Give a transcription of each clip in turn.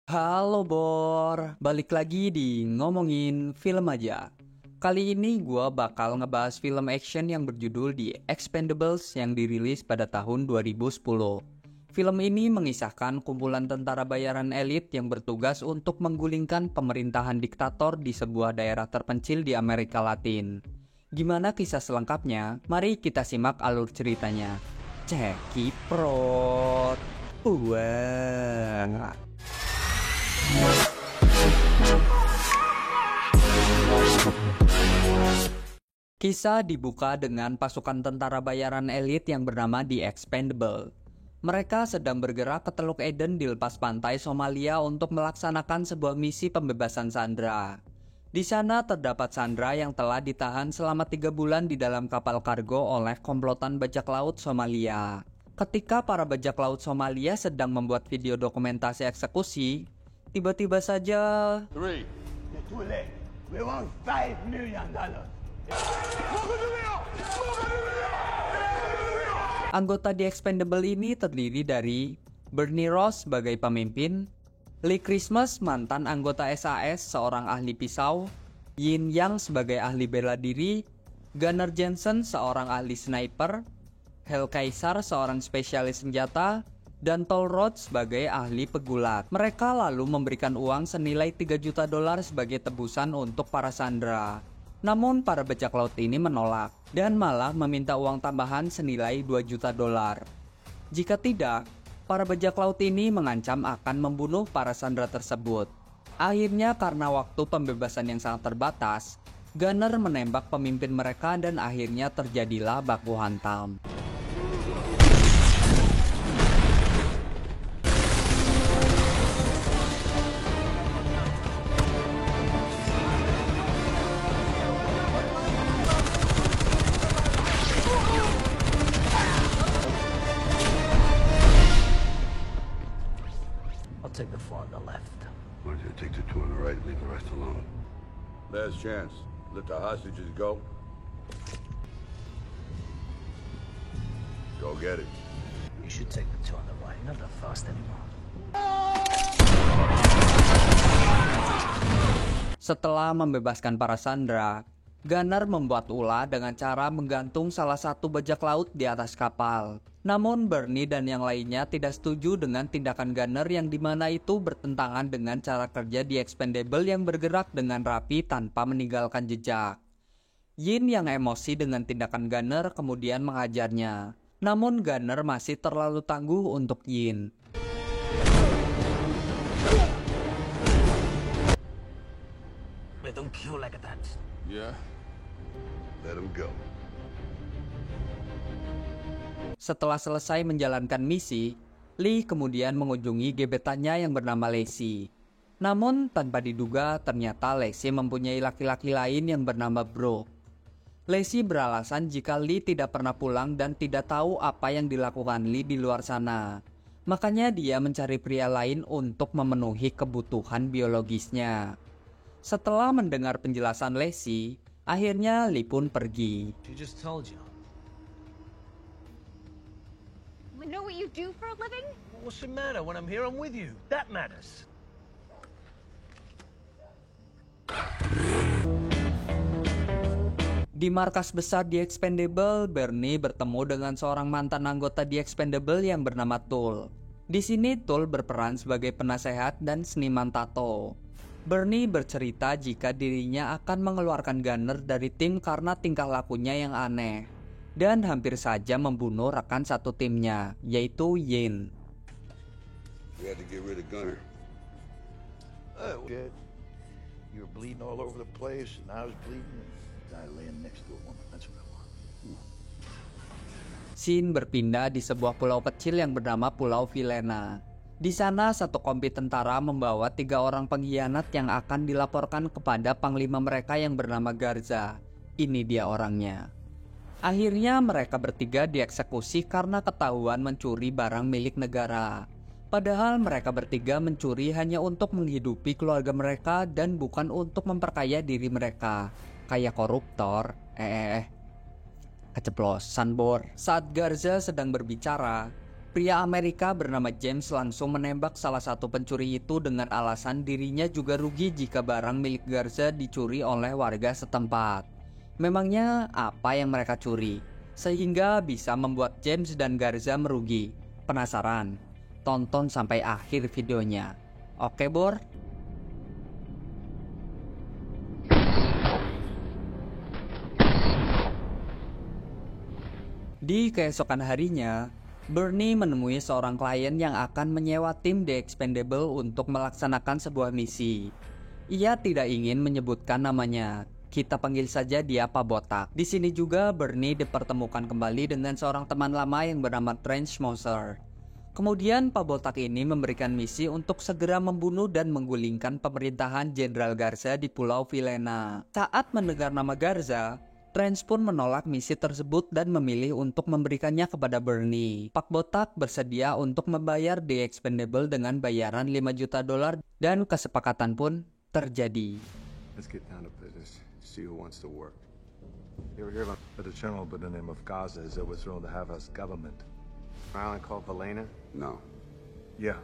Halo Bor, balik lagi di ngomongin film aja. Kali ini gue bakal ngebahas film action yang berjudul The Expendables yang dirilis pada tahun 2010. Film ini mengisahkan kumpulan tentara bayaran elit yang bertugas untuk menggulingkan pemerintahan diktator di sebuah daerah terpencil di Amerika Latin. Gimana kisah selengkapnya? Mari kita simak alur ceritanya. Cekiprot. Wah. Kisah dibuka dengan pasukan tentara bayaran elit yang bernama The Expendable. Mereka sedang bergerak ke Teluk Eden di lepas pantai Somalia untuk melaksanakan sebuah misi pembebasan sandera. Di sana terdapat sandera yang telah ditahan selama 3 bulan di dalam kapal kargo oleh komplotan bajak laut Somalia. Ketika para bajak laut Somalia sedang membuat video dokumentasi eksekusi, tiba-tiba saja Too late. We want $5 million. anggota The Expendable ini terdiri dari Bernie Ross sebagai pemimpin, Lee Christmas mantan anggota SAS seorang ahli pisau, Yin Yang sebagai ahli bela diri, Gunnar Jensen seorang ahli sniper, Hell Kaisar seorang spesialis senjata, dan Toll Rhodes sebagai ahli pegulat. Mereka lalu memberikan uang senilai $3 juta sebagai tebusan untuk para sandera. Namun para bajak laut ini menolak dan malah meminta uang tambahan senilai $2 juta. Jika tidak, para bajak laut ini mengancam akan membunuh para sandera tersebut. Akhirnya karena waktu pembebasan yang sangat terbatas, Gunnar menembak pemimpin mereka dan akhirnya terjadilah baku hantam. I'll take the four on the left. Why don't you take the two on the right and leave the rest alone? Last chance. Let the hostages go. Go get it. You should take the two on the right, not the fast anymore. Setelah membebaskan para sandera, Gunnar membuat ulah dengan cara menggantung salah satu bajak laut di atas kapal. Namun Bernie dan yang lainnya tidak setuju dengan tindakan Gunnar yang dimana itu bertentangan dengan cara kerja The Expendable yang bergerak dengan rapi tanpa meninggalkan jejak. Yin yang emosi dengan tindakan Gunnar kemudian menghajarnya. Namun Gunnar masih terlalu tangguh untuk Yin. They don't kill like that. Yeah? Let him go. Setelah selesai menjalankan misi, Lee kemudian mengunjungi gebetannya yang bernama Lacey. Namun tanpa diduga ternyata Lacey mempunyai laki-laki lain yang bernama Brooke. Lacey beralasan jika Lee tidak pernah pulang dan tidak tahu apa yang dilakukan Lee di luar sana. Makanya dia mencari pria lain untuk memenuhi kebutuhan biologisnya. Setelah mendengar penjelasan Lacey, akhirnya Lee pun pergi. She just told you. You know what you do for a living? What's the matter? When I'm here, I'm with you. That matters. Di markas besar The Expendable, Bernie bertemu dengan seorang mantan anggota The Expendable yang bernama Tool. Di sini Tool berperan sebagai penasehat dan seniman tato. Bernie bercerita jika dirinya akan mengeluarkan Gunnar dari tim karena tingkah lakunya yang aneh dan hampir saja membunuh rekan satu timnya, yaitu Yin. We had to get rid of Gunner. Oh, good. You were bleeding all over the place, and I was bleeding. And I laying next to a woman. That's what I want. Scene berpindah di sebuah pulau kecil yang bernama Pulau Vilena. Di sana satu kompi tentara membawa 3 orang pengkhianat yang akan dilaporkan kepada panglima mereka yang bernama Garza. Ini dia orangnya. Akhirnya mereka bertiga dieksekusi karena ketahuan mencuri barang milik negara. Padahal mereka bertiga mencuri hanya untuk menghidupi keluarga mereka dan bukan untuk memperkaya diri mereka. Kayak koruptor. Keceplosan Bor. Saat Garza sedang berbicara, Pria Amerika bernama James langsung menembak salah satu pencuri itu dengan alasan dirinya juga rugi jika barang milik Garza dicuri oleh warga setempat. Memangnya apa yang mereka curi sehingga bisa membuat James dan Garza merugi? Penasaran? Tonton sampai akhir videonya. Oke, Bor? Di keesokan harinya, Bernie menemui seorang klien yang akan menyewa tim The Expendable untuk melaksanakan sebuah misi. Ia tidak ingin menyebutkan namanya. Kita panggil saja dia Pak Botak. Di sini juga Bernie dipertemukan kembali dengan seorang teman lama yang bernama Trench Moser. Kemudian Pak Botak ini memberikan misi untuk segera membunuh dan menggulingkan pemerintahan Jenderal Garza di Pulau Villena. Saat mendengar nama Garza, Trench pun menolak misi tersebut dan memilih untuk memberikannya kepada Bernie. Pak Botak bersedia untuk membayar The Expendable dengan bayaran $5 juta dan kesepakatan pun terjadi. Let's get down to business. See who wants to work. You ever hear about the general by the name of Gaza is overthrown the Havas government? Island called Helena? No. Yeah.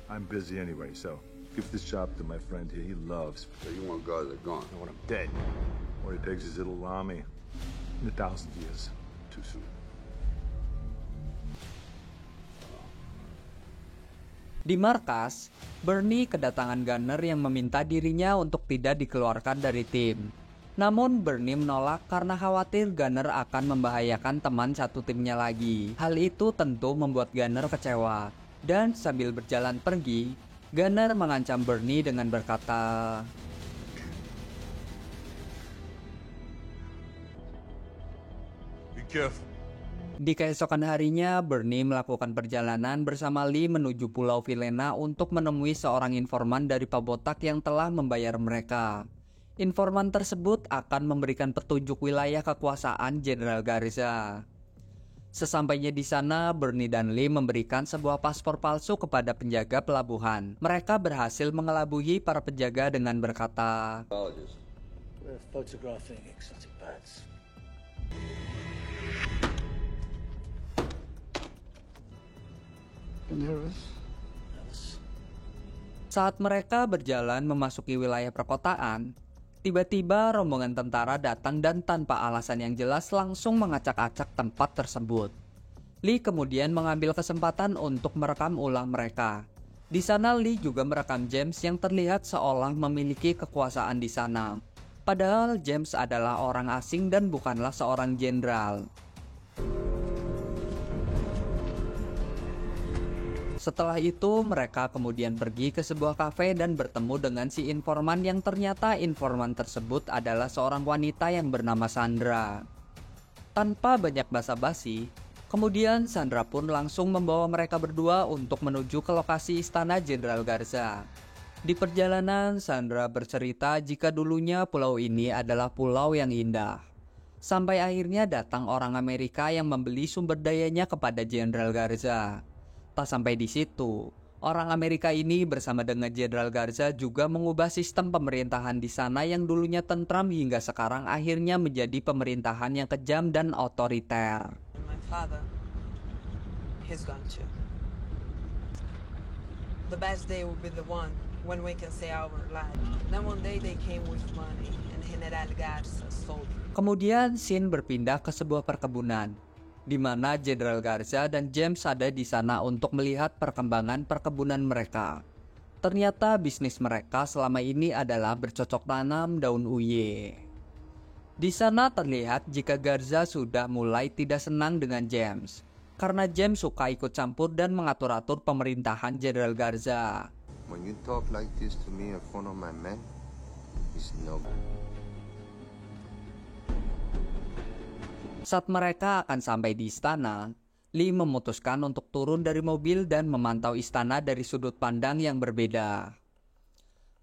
I'm busy anyway, so give this job to my friend here. He loves. So you want Gaza gone? I want him dead. What he takes his little army in 1,000 years. Too soon. Di markas, Bernie kedatangan Gunner yang meminta dirinya untuk tidak dikeluarkan dari tim. Namun Bernie menolak karena khawatir Gunner akan membahayakan teman satu timnya lagi. Hal itu tentu membuat Gunner kecewa. Dan sambil berjalan pergi, Gunner mengancam Bernie dengan berkata, Di keesokan harinya, Bernie melakukan perjalanan bersama Lee menuju Pulau Villena untuk menemui seorang informan dari Pak Botak yang telah membayar mereka. Informan tersebut akan memberikan petunjuk wilayah kekuasaan Jenderal Garza. Sesampainya di sana, Bernie dan Lee memberikan sebuah paspor palsu kepada penjaga pelabuhan. Mereka berhasil mengelabui para penjaga dengan berkata, We're photographing exotic birds. Saat mereka berjalan memasuki wilayah perkotaan, tiba-tiba rombongan tentara datang dan tanpa alasan yang jelas langsung mengacak-acak tempat tersebut. Lee kemudian mengambil kesempatan untuk merekam ulang mereka. Di sana Lee juga merekam James yang terlihat seolah memiliki kekuasaan di sana. Padahal James adalah orang asing dan bukanlah seorang jenderal. Setelah itu, mereka kemudian pergi ke sebuah kafe dan bertemu dengan si informan yang ternyata informan tersebut adalah seorang wanita yang bernama Sandra. Tanpa banyak basa-basi, kemudian Sandra pun langsung membawa mereka berdua untuk menuju ke lokasi istana Jenderal Garza. Di perjalanan, Sandra bercerita jika dulunya pulau ini adalah pulau yang indah. Sampai akhirnya datang orang Amerika yang membeli sumber dayanya kepada Jenderal Garza. Tak sampai di situ, orang Amerika ini bersama dengan Jenderal Garza juga mengubah sistem pemerintahan di sana yang dulunya tentram hingga sekarang akhirnya menjadi pemerintahan yang kejam dan otoriter. My father, he's gone too. The best day will be the one when we can say our life. Then one day they came with money and General Garza sold it. Kemudian scene berpindah ke sebuah perkebunan, di mana Jenderal Garza dan James ada di sana untuk melihat perkembangan perkebunan mereka. Ternyata bisnis mereka selama ini adalah bercocok tanam daun uye. Di sana terlihat jika Garza sudah mulai tidak senang dengan James, karena James suka ikut campur dan mengatur-atur pemerintahan Jenderal Garza. When you talk like this to me in front of my men, it's no good. Saat mereka akan sampai di istana, Lee memutuskan untuk turun dari mobil dan memantau istana dari sudut pandang yang berbeda.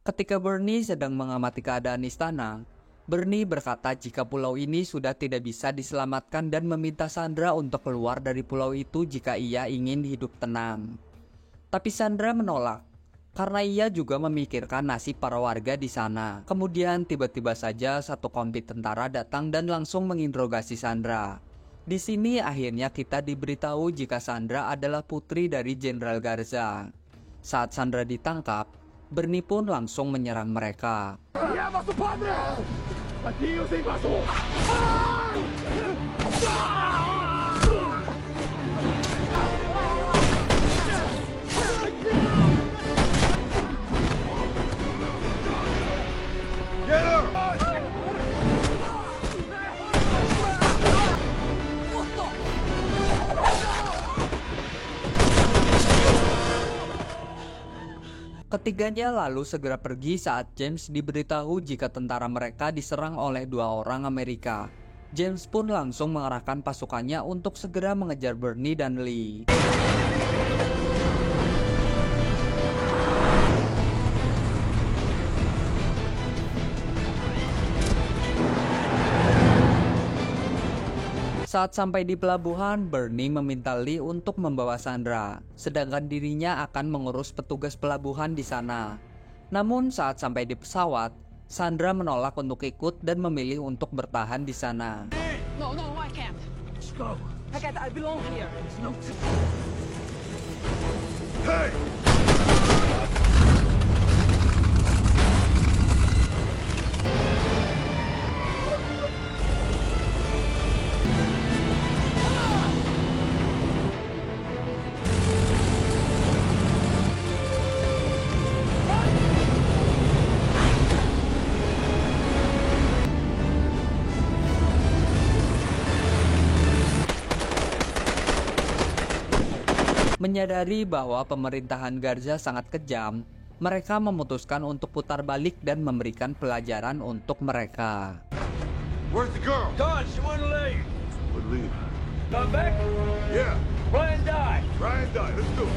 Ketika Bernie sedang mengamati keadaan istana, Bernie berkata jika pulau ini sudah tidak bisa diselamatkan dan meminta Sandra untuk keluar dari pulau itu jika ia ingin hidup tenang. Tapi Sandra menolak, karena ia juga memikirkan nasib para warga di sana. Kemudian tiba-tiba saja satu kompi tentara datang dan langsung menginterogasi Sandra. Di sini akhirnya kita diberitahu jika Sandra adalah putri dari Jenderal Garza. Saat Sandra ditangkap, Bernie pun langsung menyerang mereka. Ketiganya lalu segera pergi saat James diberitahu jika tentara mereka diserang oleh 2 orang Amerika. James pun langsung mengerahkan pasukannya untuk segera mengejar Bernie dan Lee. Saat sampai di pelabuhan, Bernie meminta Lee untuk membawa Sandra, sedangkan dirinya akan mengurus petugas pelabuhan di sana. Namun saat sampai di pesawat, Sandra menolak untuk ikut dan memilih untuk bertahan di sana. No, I can't. Let's go. I belong here. Hey! Menyadari bahwa pemerintahan Garza sangat kejam, mereka memutuskan untuk putar balik dan memberikan pelajaran untuk mereka. Where's the girl? Gone, she wouldn't leave. Would leave. Come back? Yeah, Ryan died. Ryan died. Let's do it.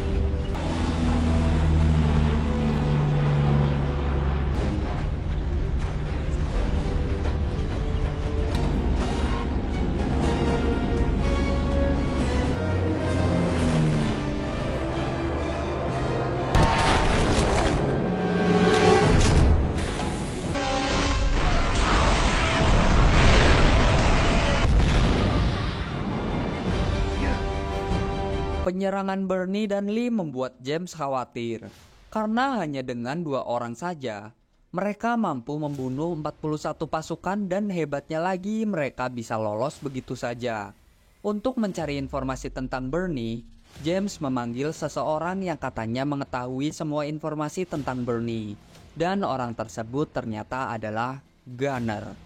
Penyerangan Bernie dan Lee membuat James khawatir, karena hanya dengan 2 orang saja, mereka mampu membunuh 41 pasukan dan hebatnya lagi mereka bisa lolos begitu saja. Untuk mencari informasi tentang Bernie, James memanggil seseorang yang katanya mengetahui semua informasi tentang Bernie, dan orang tersebut ternyata adalah Gunner.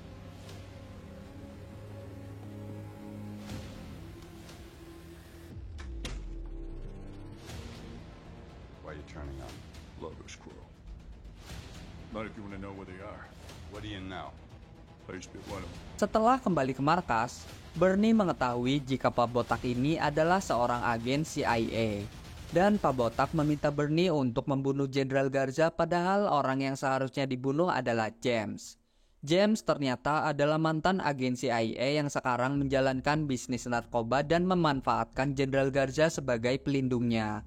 Why are you turning on? Lover's quarrel. Not if you want to know where they are. What do you know? I used to be one of them. Setelah kembali ke markas, Bernie mengetahui jika Pak Botak ini adalah seorang agen CIA. Dan Pak Botak meminta Bernie untuk membunuh Jenderal Garza padahal orang yang seharusnya dibunuh adalah James. James ternyata adalah mantan agen CIA yang sekarang menjalankan bisnis narkoba dan memanfaatkan Jenderal Garza sebagai pelindungnya.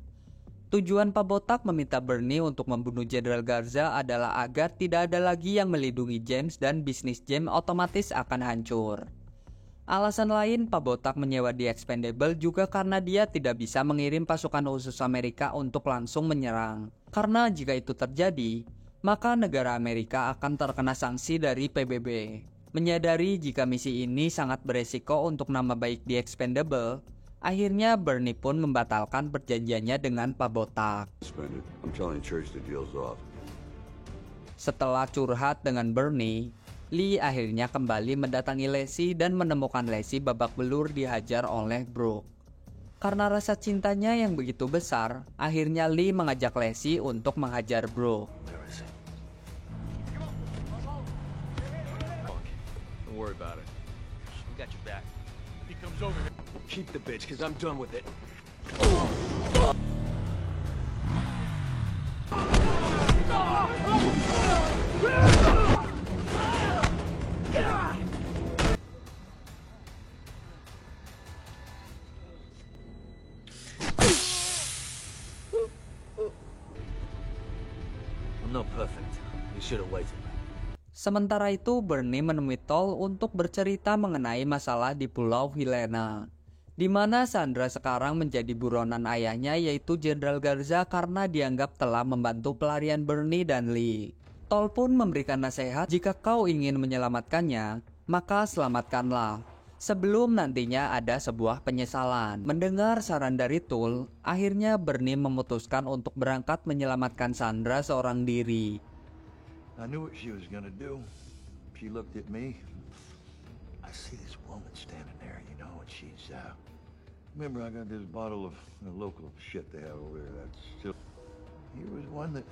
Tujuan Pak Botak meminta Bernie untuk membunuh Jenderal Garza adalah agar tidak ada lagi yang melindungi James dan bisnis James otomatis akan hancur. Alasan lain Pak Botak menyewa The Expendable juga karena dia tidak bisa mengirim pasukan khusus Amerika untuk langsung menyerang. Karena jika itu terjadi, maka negara Amerika akan terkena sanksi dari PBB. Menyadari jika misi ini sangat beresiko untuk nama baik The Expendable, akhirnya Bernie pun membatalkan perjanjiannya dengan Pak Botak. I'm telling Church the deal's off. Setelah curhat dengan Bernie, Lee akhirnya kembali mendatangi Lacey dan menemukan Lacey babak belur dihajar oleh Brooke. Karena rasa cintanya yang begitu besar, akhirnya Lee mengajak Lacey untuk menghajar Brooke. Don't worry about it. We got your back. He comes over here. Keep the bitch, because I'm done with it. I'm not perfect. You should have waited. Sementara itu, Bernie menemui Tol untuk bercerita mengenai masalah di Pulau Helena, di mana Sandra sekarang menjadi buronan ayahnya yaitu Jenderal Garza karena dianggap telah membantu pelarian Bernie dan Lee. Tol pun memberikan nasihat, jika kau ingin menyelamatkannya, maka selamatkanlah, sebelum nantinya ada sebuah penyesalan. Mendengar saran dari Tol, akhirnya Bernie memutuskan untuk berangkat menyelamatkan Sandra seorang diri. I knew what she was gonna do. She looked at me. I see this woman standing there, you know, and she's, remember I got this bottle of local shit they have over there, that's still... Here was one that...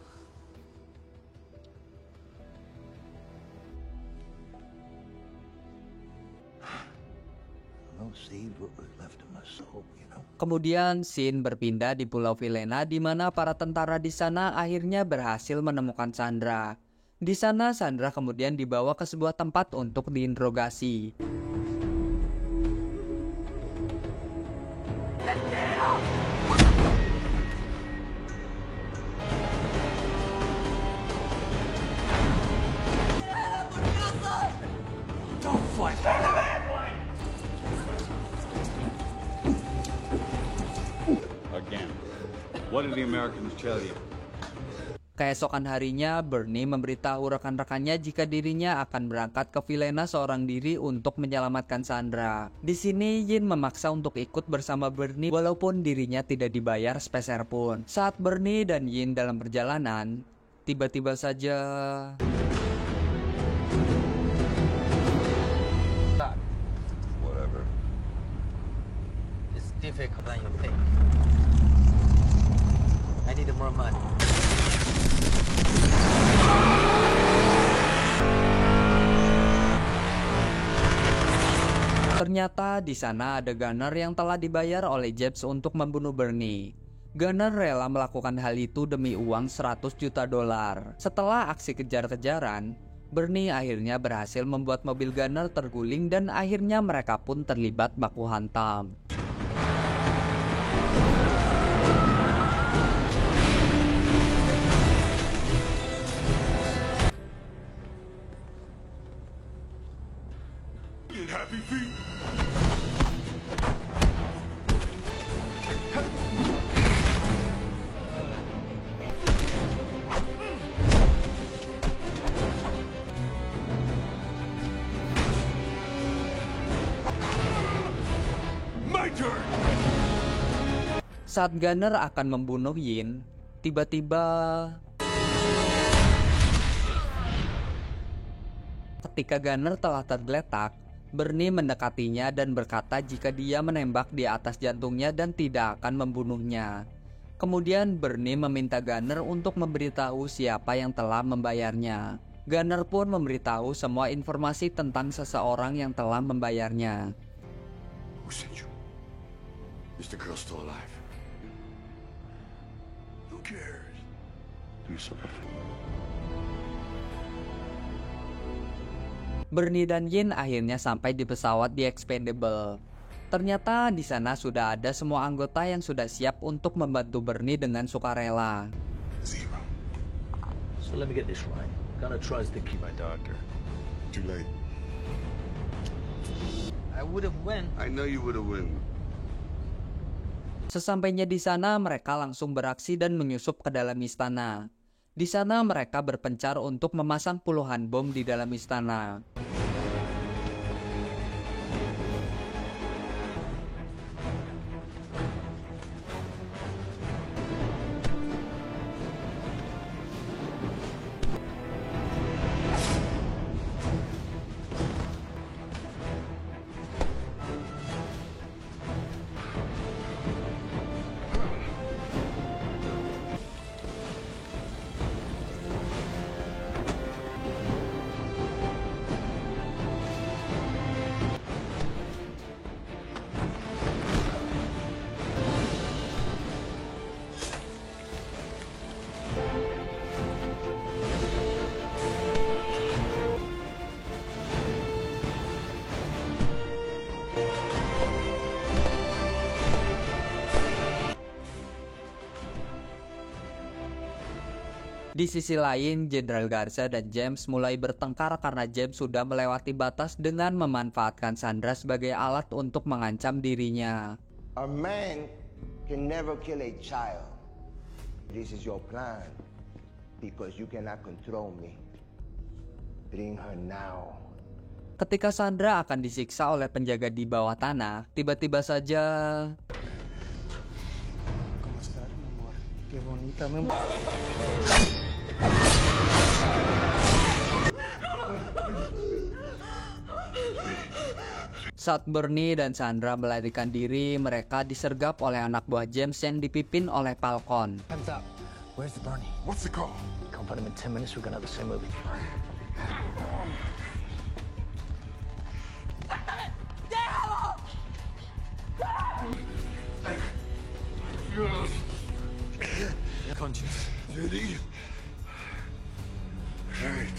Well, saved what was left of my soul, you know. Kemudian scene berpindah di Pulau Helena di mana para tentara di sana akhirnya berhasil menemukan Sandra. Di sana Sandra kemudian dibawa ke sebuah tempat untuk diinterogasi. Again. What did the Americans tell you? Keesokan harinya, Bernie memberitahu rekan-rekannya jika dirinya akan berangkat ke Helena seorang diri untuk menyelamatkan Sandra. Di sini, Yin memaksa untuk ikut bersama Bernie walaupun dirinya tidak dibayar sepeser pun. Saat Bernie dan Yin dalam perjalanan, tiba-tiba saja... Whatever. It's difficult than you think. I need more money. Ternyata di sana ada gunner yang telah dibayar oleh Jeps untuk membunuh Bernie. Gunner rela melakukan hal itu demi uang $100 juta. Setelah aksi kejar-kejaran, Bernie akhirnya berhasil membuat mobil gunner terguling dan akhirnya mereka pun terlibat baku hantam. Happy feet. My turn. Saat gunner akan membunuh Yin, tiba-tiba ketika gunner telah tergeletak, Bernie mendekatinya dan berkata jika dia menembak di atas jantungnya dan tidak akan membunuhnya. Kemudian Bernie meminta Gunner untuk memberitahu siapa yang telah membayarnya. Gunner pun memberitahu semua informasi tentang seseorang yang telah membayarnya. Who sent you? Is the girl still alive? Who cares? Do something. Bernie dan Yin akhirnya sampai di pesawat The Expendable. Ternyata di sana sudah ada semua anggota yang sudah siap untuk membantu Bernie dengan sukarela. Zero. So let me get this right. Gonna tries to keep my doctor. Too late. I would have won. I know you would have won. Sesampainya di sana, mereka langsung beraksi dan menyusup ke dalam istana. Di sana mereka berpencar untuk memasang puluhan bom di dalam istana. Di sisi lain, Jenderal Garza dan James mulai bertengkar karena James sudah melewati batas dengan memanfaatkan Sandra sebagai alat untuk mengancam dirinya. A man can never kill a child. This is your plan, because you cannot control me. Bring her now. Ketika Sandra akan disiksa oleh penjaga di bawah tanah, tiba-tiba saja saat Bernie dan Sandra melarikan diri, mereka disergap oleh anak buah James yang dipimpin oleh Falcon. Hands up. Where's the Bernie? What's the call? Can't find him in 10 minutes. We're gonna have the same movie. Conscience. Ready? Alright.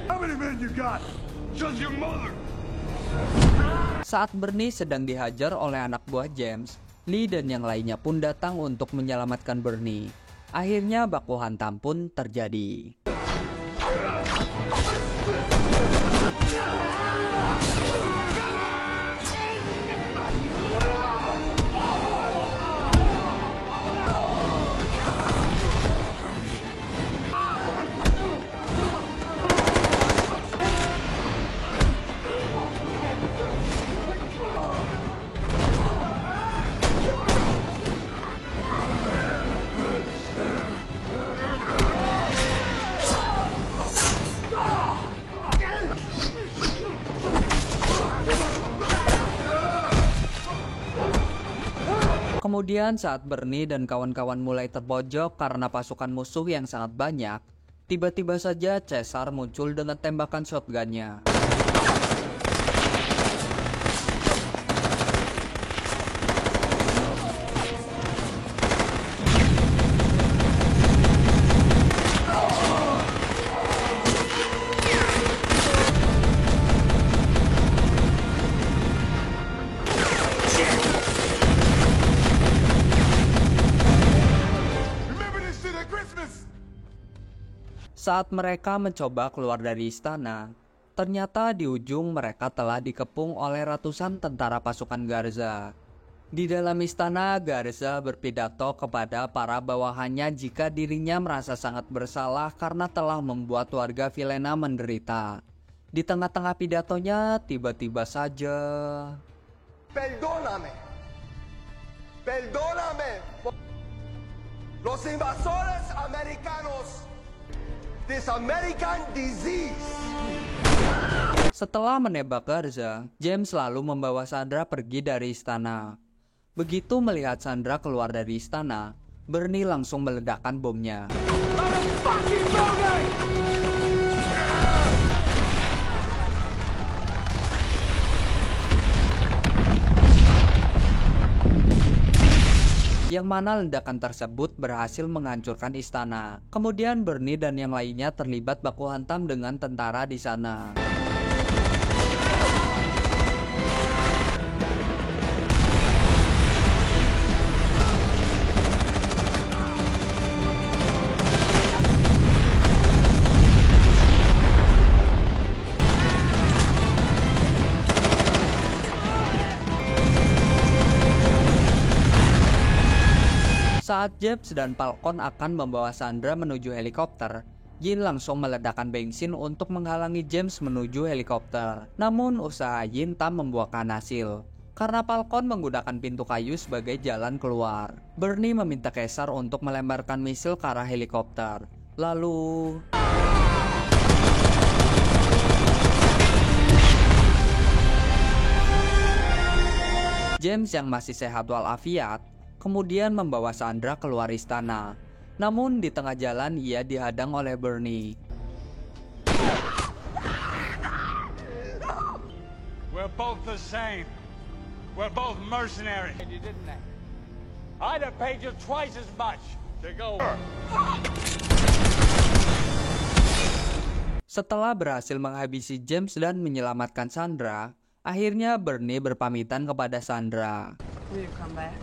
How many men you got? Just your mother. Saat Bernie sedang dihajar oleh anak buah James, Lee dan yang lainnya pun datang untuk menyelamatkan Bernie. Akhirnya baku hantam pun terjadi. Kemudian saat Bernie dan kawan-kawan mulai terpojok karena pasukan musuh yang sangat banyak, tiba-tiba saja Caesar muncul dengan tembakan shotgunnya. Saat mereka mencoba keluar dari istana, ternyata di ujung mereka telah dikepung oleh ratusan tentara pasukan Garza. Di dalam istana, Garza berpidato kepada para bawahannya jika dirinya merasa sangat bersalah karena telah membuat warga Villena menderita. Di tengah-tengah pidatonya, tiba-tiba saja... Perdóname. Perdóname. Los invasores americanos. This American disease. Setelah menembak Garza, James lalu membawa Sandra pergi dari istana. Begitu melihat Sandra keluar dari istana, Bernie langsung meledakkan bomnya. Yang mana ledakan tersebut berhasil menghancurkan istana. Kemudian Bernie dan yang lainnya terlibat baku hantam dengan tentara di sana. Saat James dan Falcon akan membawa Sandra menuju helikopter, Yin langsung meledakkan bensin untuk menghalangi James menuju helikopter. Namun usaha Yin tak membuahkan hasil, karena Falcon menggunakan pintu kayu sebagai jalan keluar. Bernie meminta Caesar untuk melemparkan misil ke arah helikopter. Lalu... James yang masih sehat walafiat kemudian membawa Sandra keluar istana. Namun di tengah jalan ia dihadang oleh Bernie. We're both the same. We're both mercenaries. You didn't they? I'd have paid you twice as much to go. Setelah berhasil menghabisi James dan menyelamatkan Sandra, akhirnya Bernie berpamitan kepada Sandra. Will you come back?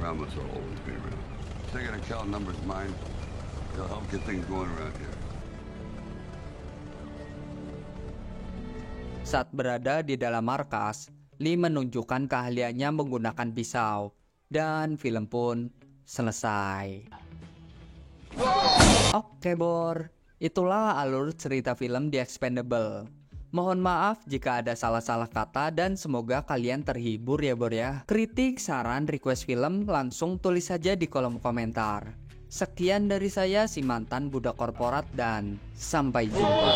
Ramos will always be around. Taking account numbers mine. He'll help get things going around here. Saat berada di dalam markas, Lee menunjukkan keahliannya menggunakan pisau, dan film pun selesai. Oke Bor, itulah alur cerita film The Expendable. Mohon maaf jika ada salah-salah kata dan semoga kalian terhibur ya Bor ya. Kritik, saran, request film langsung tulis saja di kolom komentar. Sekian dari saya si mantan budak korporat dan sampai jumpa.